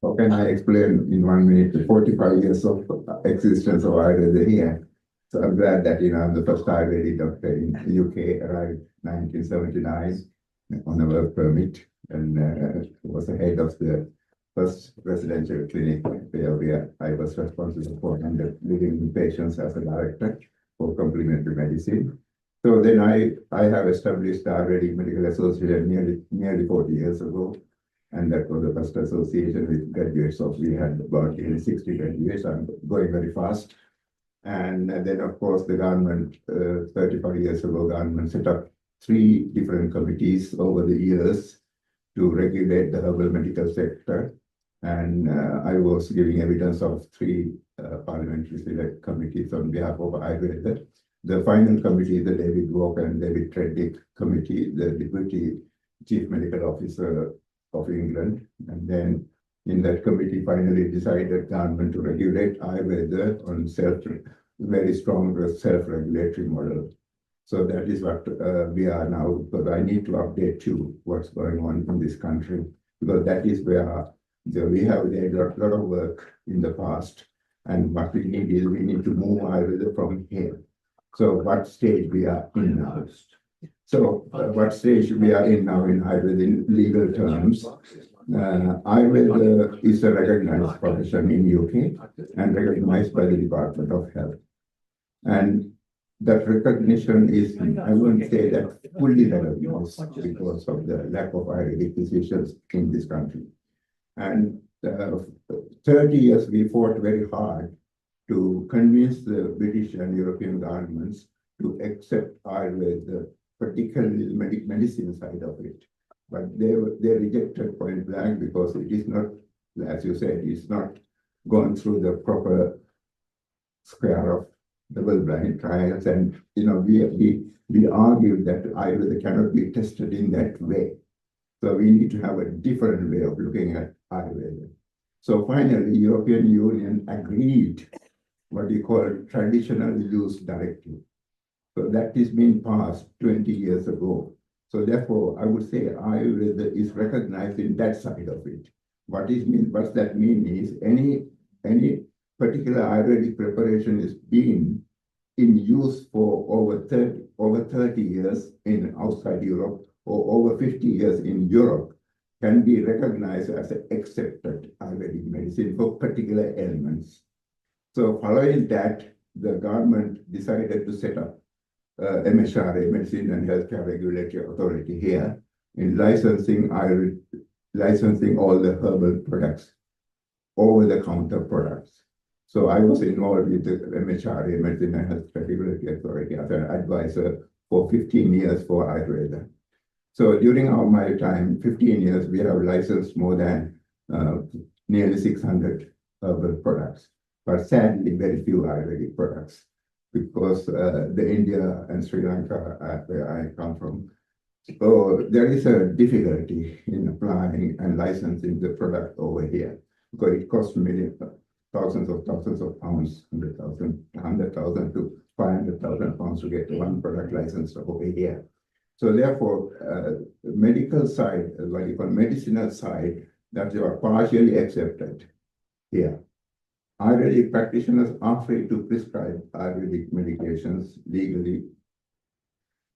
How can I explain in 1 minute the 45 years of existence of Ayurveda here? So I'm glad that, I'm the first Ayurvedic doctor in the UK, arrived 1979 on a work permit, and was the head of the first residential clinic where I was responsible for and living patients as a director for complementary medicine. So then I have established the Ayurvedic Medical Association nearly 40 years ago. And that was the first association with graduates of, we had about 60 graduates. I'm going very fast. And then, of course, the government, 35 years ago, government set up 3 different committees over the years to regulate the herbal medical sector. And I was giving evidence of 3 parliamentary select committees on behalf of Ayurveda. The final committee, the David Walker and David Treddick committee, the Deputy Chief Medical Officer of England, and then in that committee finally decided government to regulate Ayurveda on very strong self-regulatory model. So that is what we are now, because I need to update you what's going on in this country, because that is where we have a lot of work in the past, and what we need is we need to move Ayurveda from here. So what stage we are in now? So what stage we are in now in Ayurveda in legal terms? Ayurveda is a recognized profession in UK and recognized by the Department of Health. And that recognition is, I wouldn't say that fully recognized because of the lack of Ayurvedic physicians in this country. And 30 years we fought very hard to convince the British and European governments to accept Ayurveda, particularly the medicine side of it. But they rejected point blank because it is not, as you said, it's not gone through the proper square of double-blind trials. And we argued that Ayurveda cannot be tested in that way. So we need to have a different way of looking at Ayurveda. So finally, European Union agreed what we call traditional use directive. So that is being passed 20 years ago. So therefore, I would say Ayurveda is recognized in that side of it. What that mean is any particular Ayurvedic preparation is being in use for over 30 years in outside Europe or over 50 years in Europe can be recognized as an accepted Ayurvedic medicine for particular ailments. So following that, the government decided to set up MHRA, Medicine and Healthcare Regulatory Authority here, in licensing all the herbal products, over-the-counter products. So I was involved with the MHRA, Medicine and Healthcare Regulatory Authority, as an advisor for 15 years for Ayurveda. So during my time, 15 years, we have licensed more than nearly 600 herbal products, but sadly, very few Ayurvedic products, because the India and Sri Lanka, where I come from, so there is a difficulty in applying and licensing the product over here, because it costs thousands of pounds, 100,000 to 500,000 pounds to get one product licensed over here. So therefore, the medical side, what you call medicinal side, that you are partially accepted here. Ayurvedic practitioners are free to prescribe Ayurvedic medications legally,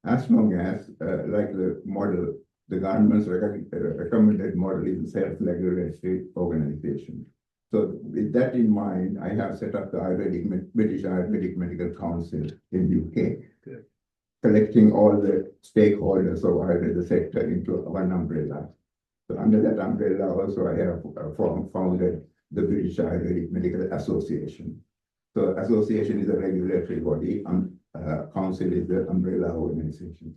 as long as, like the model, the government's recommended model is a self-regulatory organization. So with that in mind, I have set up the British Ayurvedic Medical Council in UK, collecting all the stakeholders of Ayurveda sector into one umbrella. So under that umbrella also I have founded the British Ayurvedic Medical Association. So association is a regulatory body, council is the umbrella organization.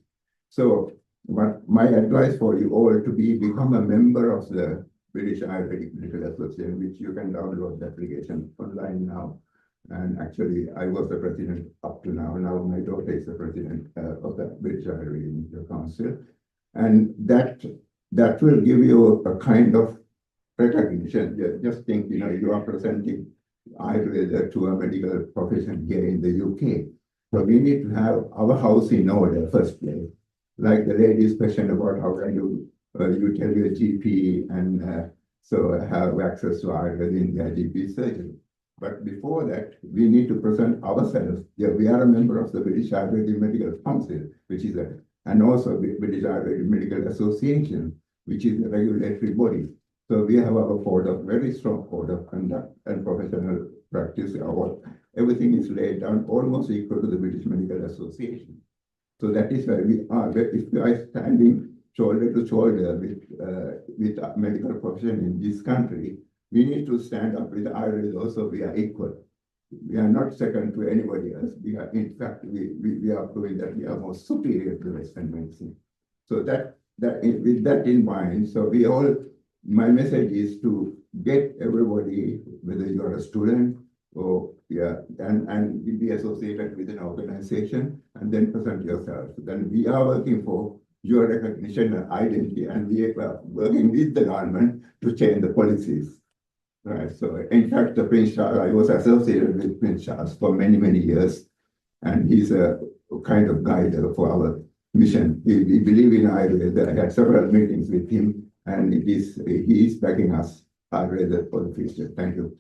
So my advice for you all to become a member of the British Ayurvedic Medical Association, which you can download the application online now. And actually, I was the president up to now. Now my daughter is the president of the British Ayurvedic Medical Council. And that will give you a kind of recognition. Just think, you are presenting Ayurveda to a medical profession here in the UK. So we need to have our house in order first place. Like the lady's question about how can you tell your GP and so have access to Ayurveda in their GP surgery. But before that, we need to present ourselves. Yeah, we are a member of the British Ayurvedic Medical Council, which is and also the British Ayurvedic Medical Association, which is a regulatory body. So we have our very strong code of conduct and professional practice. Everything is laid down almost equal to the British Medical Association. So that is where we are. But if we are standing shoulder to shoulder with medical profession in this country, we need to stand up with Ayurveda also. We are equal. We are not second to anybody else. We are, in fact, we are proving that we are more superior to Western medicine. So with that in mind, so my message is to get everybody, whether you are a student or and be associated with an organization, and then present yourself. Then we are working for your recognition and identity, and we are working with the government to change the policies. Right. So in fact, the Prince Charles, I was associated with Prince Charles for many, many years, and he's a kind of guide for our mission. We believe in Ayurveda. I had several meetings with him, and he is backing us Ayurveda for the future. Thank you.